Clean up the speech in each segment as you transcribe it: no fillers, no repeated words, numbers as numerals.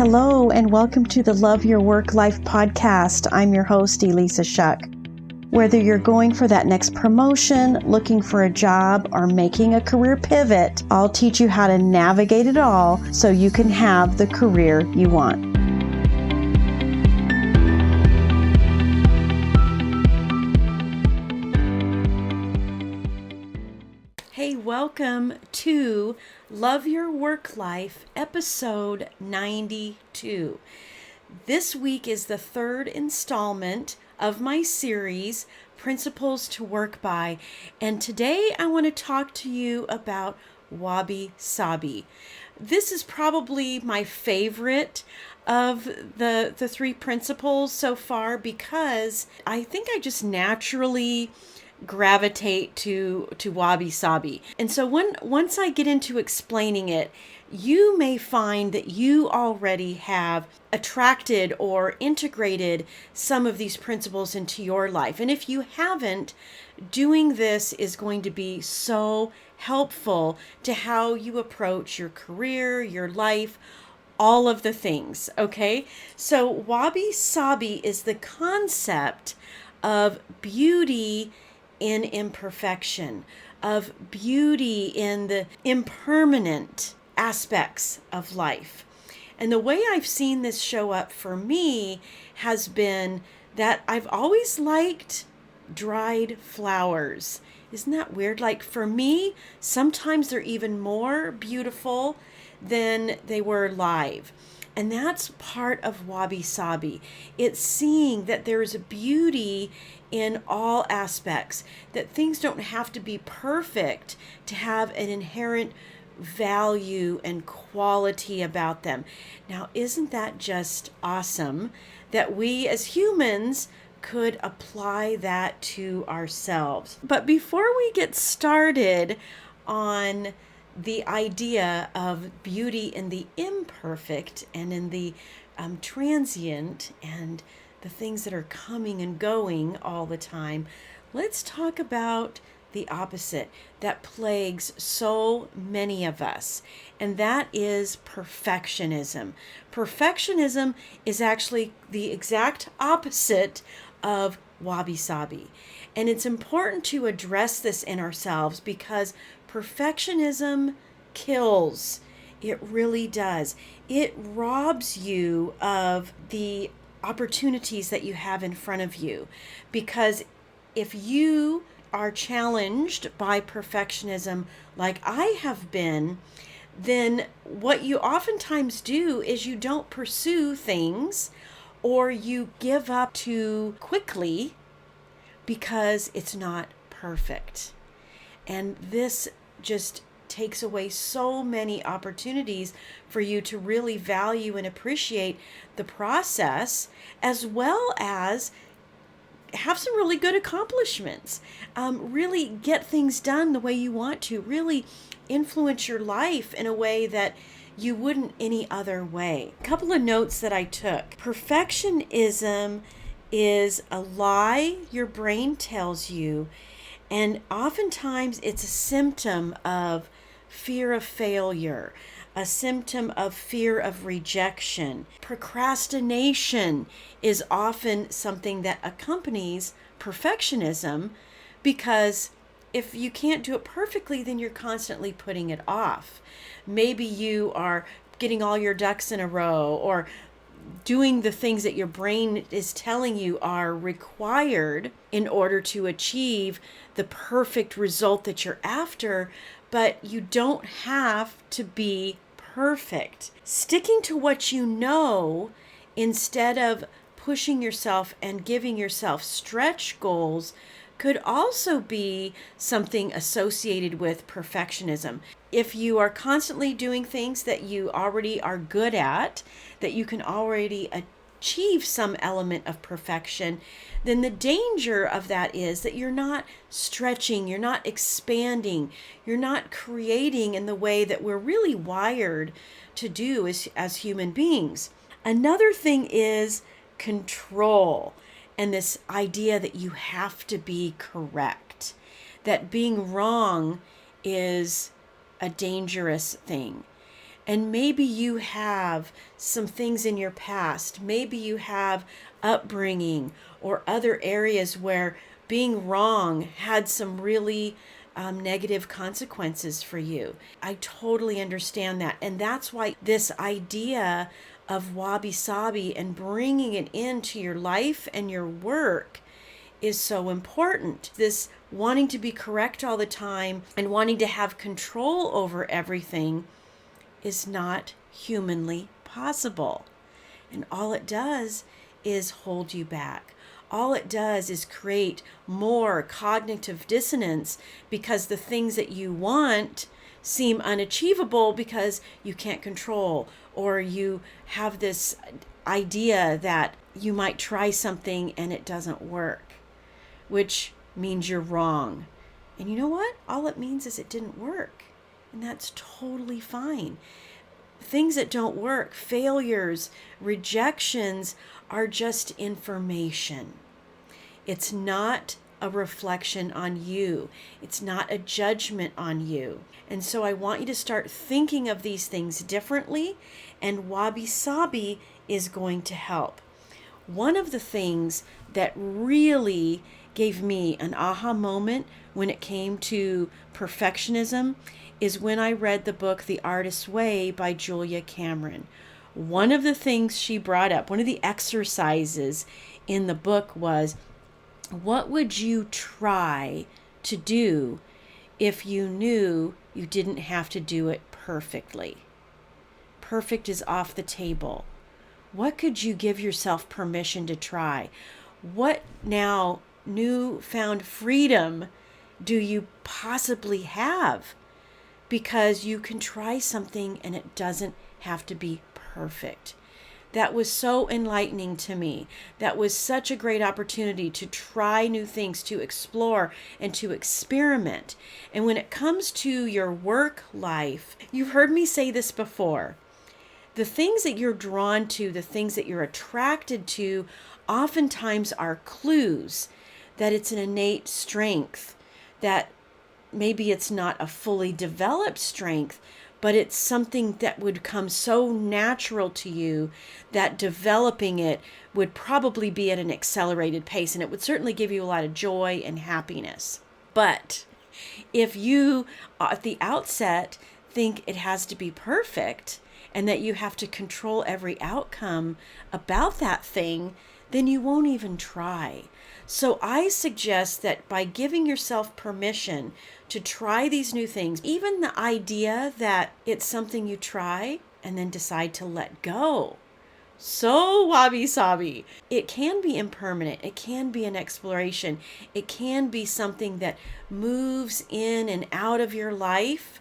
Hello, and welcome to the Love Your Work Life podcast. I'm your host, Elissa Shuck. Whether you're going for that next promotion, looking for a job, or making a career pivot, I'll teach you how to navigate it all so you can have the career you want. Hey, welcome to Love Your Work Life, episode 92. This week is the third installment of my series, Principles to Work By, and today I want to talk to you about Wabi-sabi. This is probably my favorite of the three principles so far because I think I just naturally gravitate to wabi-sabi. And so once I get into explaining it, you may find that you already have attracted or integrated some of these principles into your life. And if you haven't, doing this is going to be so helpful to how you approach your career, your life, all of the things, okay? So wabi-sabi is the concept of beauty in imperfection, of beauty in the impermanent aspects of life. And the way I've seen this show up for me has been that I've always liked dried flowers. Isn't that weird? Like for me, sometimes they're even more beautiful than they were live. And that's part of wabi-sabi. It's seeing that there is a beauty in all aspects, that things don't have to be perfect to have an inherent value and quality about them. Now, isn't that just awesome that we as humans could apply that to ourselves? But before we get started on the idea of beauty in the imperfect and in the transient and the things that are coming and going all the time, let's talk about the opposite that plagues so many of us, and that is perfectionism. Perfectionism is actually the exact opposite of wabi-sabi. And it's important to address this in ourselves because perfectionism kills. It really does. It robs you of the opportunities that you have in front of you. Because if you are challenged by perfectionism like I have been, then what you oftentimes do is you don't pursue things or you give up too quickly because it's not perfect. And this just takes away so many opportunities for you to really value and appreciate the process, as well as have some really good accomplishments, really get things done the way you want to, really influence your life in a way that you wouldn't any other way. A couple of notes that I took. Perfectionism is a lie your brain tells you, and oftentimes it's a symptom of fear of failure, a symptom of fear of rejection. Procrastination is often something that accompanies perfectionism because if you can't do it perfectly, then you're constantly putting it off. Maybe you are getting all your ducks in a row or doing the things that your brain is telling you are required in order to achieve the perfect result that you're after, but you don't have to be perfect. Sticking to what you know instead of pushing yourself and giving yourself stretch goals could also be something associated with perfectionism. If you are constantly doing things that you already are good at, that you can already achieve some element of perfection, then the danger of that is that you're not stretching, you're not expanding, you're not creating in the way that we're really wired to do as human beings. Another thing is control. And this idea that you have to be correct, that being wrong is a dangerous thing. And maybe you have some things in your past. Maybe you have upbringing or other areas where being wrong had some really negative consequences for you. I totally understand that. And that's why this idea of wabi-sabi and bringing it into your life and your work is so important. This wanting to be correct all the time and wanting to have control over everything is not humanly possible. And all it does is hold you back. All it does is create more cognitive dissonance because the things that you want seem unachievable because you can't control, or you have this idea that you might try something and it doesn't work, which means you're wrong. And you know what? All it means is it didn't work. And that's totally fine. Things that don't work, failures, rejections, are just information. It's not a reflection on you. It's not a judgment on you. And so I want you to start thinking of these things differently, and wabi-sabi is going to help. One of the things that really gave me an aha moment when it came to perfectionism is when I read the book The Artist's Way by Julia Cameron. One of the things she brought up, one of the exercises in the book was, what would you try to do if you knew you didn't have to do it perfectly? Perfect is off the table. What could you give yourself permission to try? What now newfound freedom do you possibly have? Because you can try something and it doesn't have to be perfect. That was so enlightening to me. That was such a great opportunity to try new things, to explore and to experiment. And when it comes to your work life, you've heard me say this before. The things that you're drawn to, the things that you're attracted to, oftentimes are clues that it's an innate strength, that maybe it's not a fully developed strength, but it's something that would come so natural to you that developing it would probably be at an accelerated pace, and it would certainly give you a lot of joy and happiness. But if you, at the outset, think it has to be perfect and that you have to control every outcome about that thing, then you won't even try. So I suggest that by giving yourself permission to try these new things, even the idea that it's something you try and then decide to let go. So wabi-sabi. It can be impermanent. It can be an exploration. It can be something that moves in and out of your life.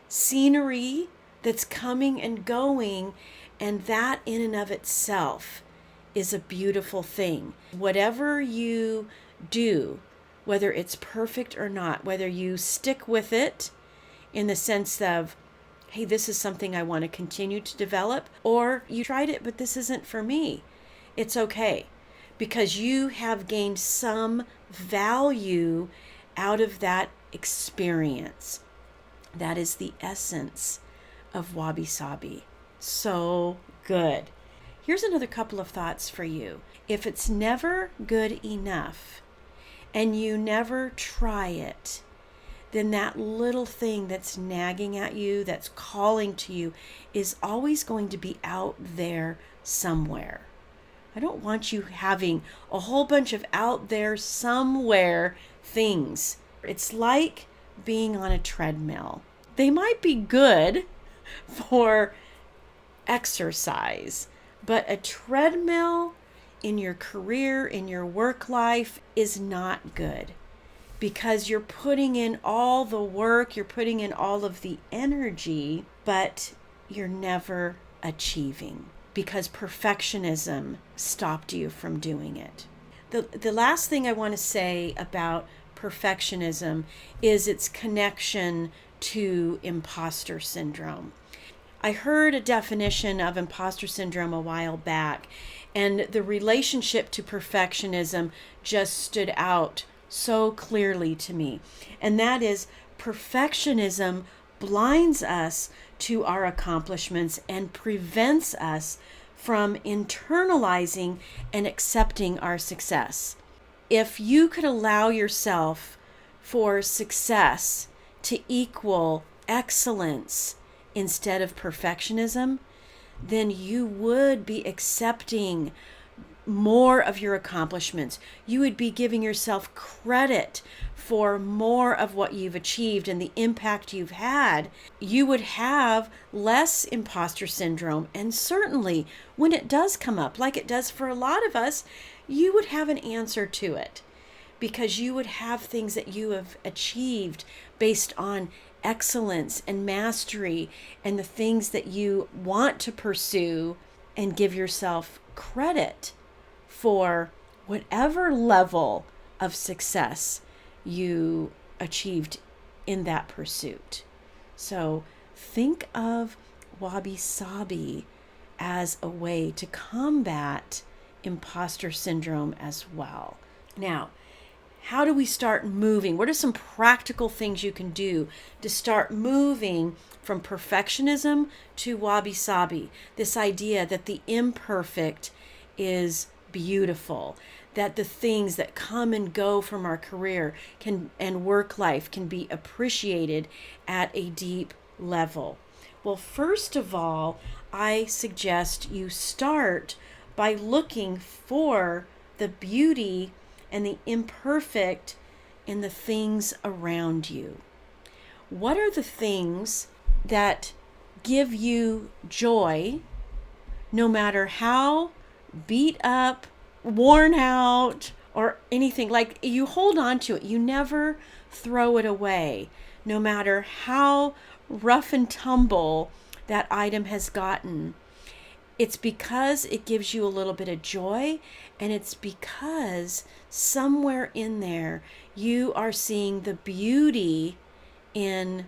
Scenery that's coming and going, and that in and of itself is a beautiful thing. Whatever you do, whether it's perfect or not, whether you stick with it in the sense of, hey, this is something I want to continue to develop, or you tried it, but this isn't for me, it's okay, because you have gained some value out of that experience. That is the essence of wabi-sabi. So good. Here's another couple of thoughts for you. If it's never good enough and you never try it, then that little thing that's nagging at you, that's calling to you, is always going to be out there somewhere. I don't want you having a whole bunch of out there somewhere things. It's like being on a treadmill. They might be good for exercise, but a treadmill in your career, in your work life, is not good, because you're putting in all the work, you're putting in all of the energy, but you're never achieving because perfectionism stopped you from doing it. The last thing I want to say about perfectionism is its connection to imposter syndrome. I heard a definition of imposter syndrome a while back, and the relationship to perfectionism just stood out so clearly to me. And that is, perfectionism blinds us to our accomplishments and prevents us from internalizing and accepting our success. If you could allow yourself for success to equal excellence instead of perfectionism, then you would be accepting more of your accomplishments. You would be giving yourself credit for more of what you've achieved and the impact you've had. You would have less imposter syndrome. And certainly when it does come up, like it does for a lot of us, you would have an answer to it, because you would have things that you have achieved based on excellence and mastery and the things that you want to pursue, and give yourself credit for whatever level of success you achieved in that pursuit. So think of Wabi-sabi as a way to combat imposter syndrome as well. Now, how do we start moving? What are some practical things you can do to start moving from perfectionism to wabi-sabi? This idea that the imperfect is beautiful, that the things that come and go from our career and work life can be appreciated at a deep level. Well, first of all, I suggest you start by looking for the beauty and the imperfect in the things around you. What are the things that give you joy, no matter how beat up, worn out, or anything? Like, you hold on to it. You never throw it away, no matter how rough and tumble that item has gotten. It's because it gives you a little bit of joy, and it's because somewhere in there you are seeing the beauty in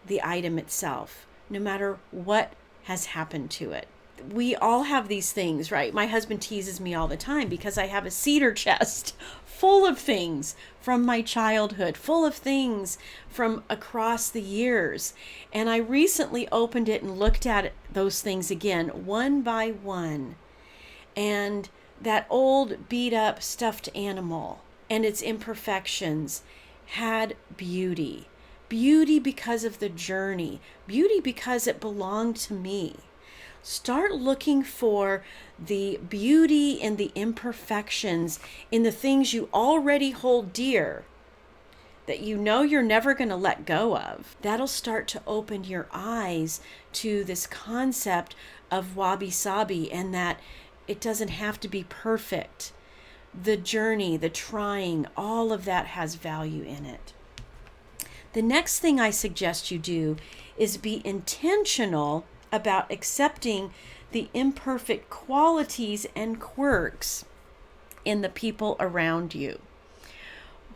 the item itself, no matter what has happened to it. We all have these things, right? My husband teases me all the time because I have a cedar chest full of things from my childhood, full of things from across the years. And I recently opened it and looked at those things again, one by one. And that old beat up stuffed animal and its imperfections had beauty. Beauty because of the journey. Beauty because it belonged to me. Start looking for the beauty and the imperfections in the things you already hold dear, that you know you're never going to let go of. That'll start to open your eyes to this concept of wabi-sabi, and that it doesn't have to be perfect. The journey, the trying, all of that has value in it. The next thing I suggest you do is be intentional about accepting the imperfect qualities and quirks in the people around you.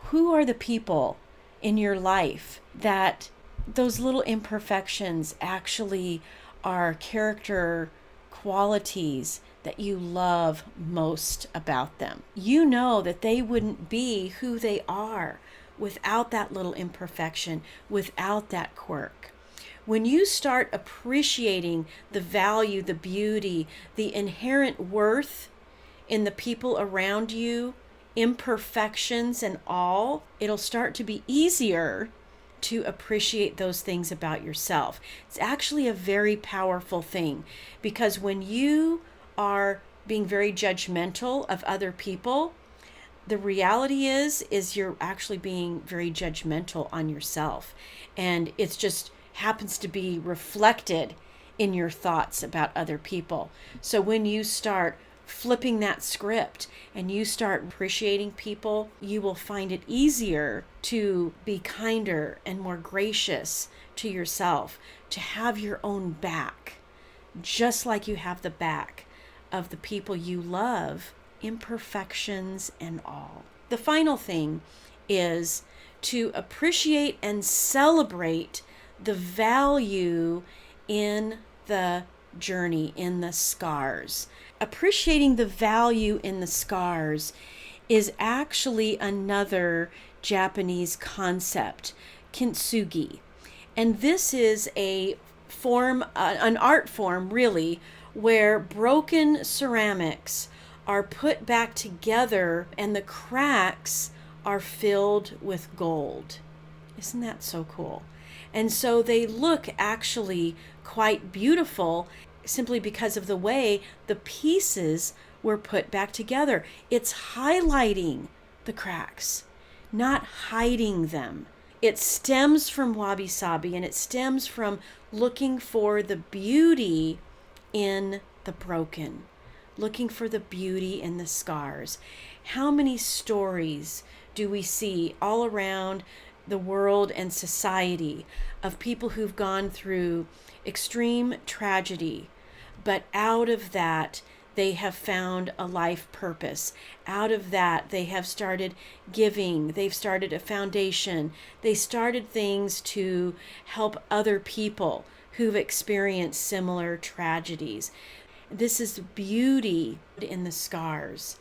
Who are the people in your life that those little imperfections actually are character qualities that you love most about them? You know that they wouldn't be who they are without that little imperfection, without that quirk. When you start appreciating the value, the beauty, the inherent worth in the people around you, imperfections and all, it'll start to be easier to appreciate those things about yourself. It's actually a very powerful thing, because when you are being very judgmental of other people, the reality is you're actually being very judgmental on yourself, and it's just happens to be reflected in your thoughts about other people. So when you start flipping that script and you start appreciating people, you will find it easier to be kinder and more gracious to yourself, to have your own back, just like you have the back of the people you love, imperfections and all. The final thing is to appreciate and celebrate the value in the journey, in the scars. Appreciating the value in the scars is actually another Japanese concept, kintsugi. And this is a form, an art form really, where broken ceramics are put back together and the cracks are filled with gold. Isn't that so cool? And so they look actually quite beautiful simply because of the way the pieces were put back together. It's highlighting the cracks, not hiding them. It stems from wabi-sabi, and it stems from looking for the beauty in the broken, looking for the beauty in the scars. How many stories do we see all around the world and society of people who've gone through extreme tragedy, but out of that, they have found a life purpose. Out of that, they have started giving. They've started a foundation. They started things to help other people who've experienced similar tragedies. This is beauty in the scars.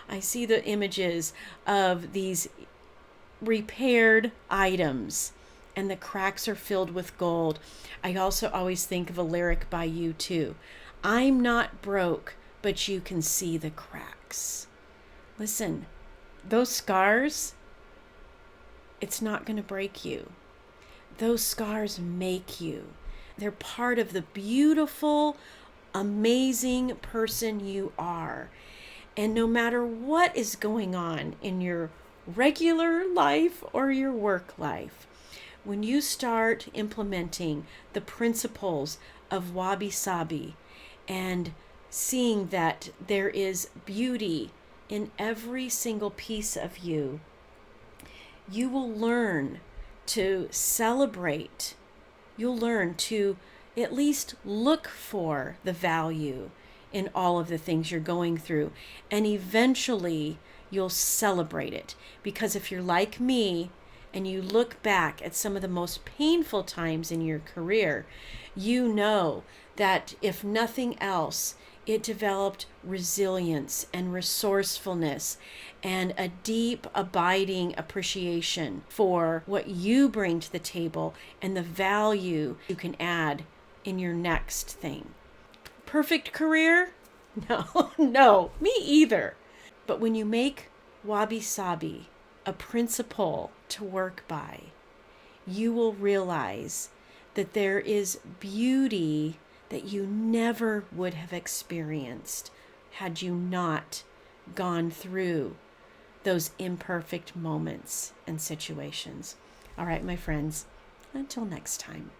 I see the images of these repaired items, and the cracks are filled with gold. I also always think of a lyric by U2. I'm not broke, but you can see the cracks. Listen, those scars, it's not going to break you. Those scars make you. They're part of the beautiful, amazing person you are. And no matter what is going on in your regular life or your work life, when you start implementing the principles of wabi-sabi and seeing that there is beauty in every single piece of you, you will learn to celebrate. You'll learn to at least look for the value in all of the things you're going through. And eventually you'll celebrate it. Because if you're like me and you look back at some of the most painful times in your career, you know that if nothing else, it developed resilience and resourcefulness and a deep, abiding appreciation for what you bring to the table and the value you can add in your next thing. Perfect career? No, no, me either. But when you make wabi-sabi a principle to work by, you will realize that there is beauty that you never would have experienced had you not gone through those imperfect moments and situations. All right, my friends, until next time.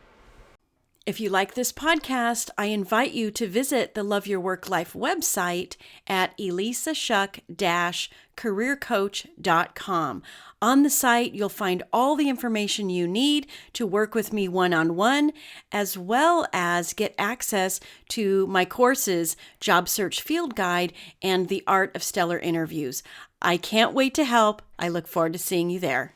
If you like this podcast, I invite you to visit the Love Your Work Life website at elissashuck-careercoach.com. On the site, you'll find all the information you need to work with me one-on-one, as well as get access to my courses, Job Search Field Guide, and The Art of Stellar Interviews. I can't wait to help. I look forward to seeing you there.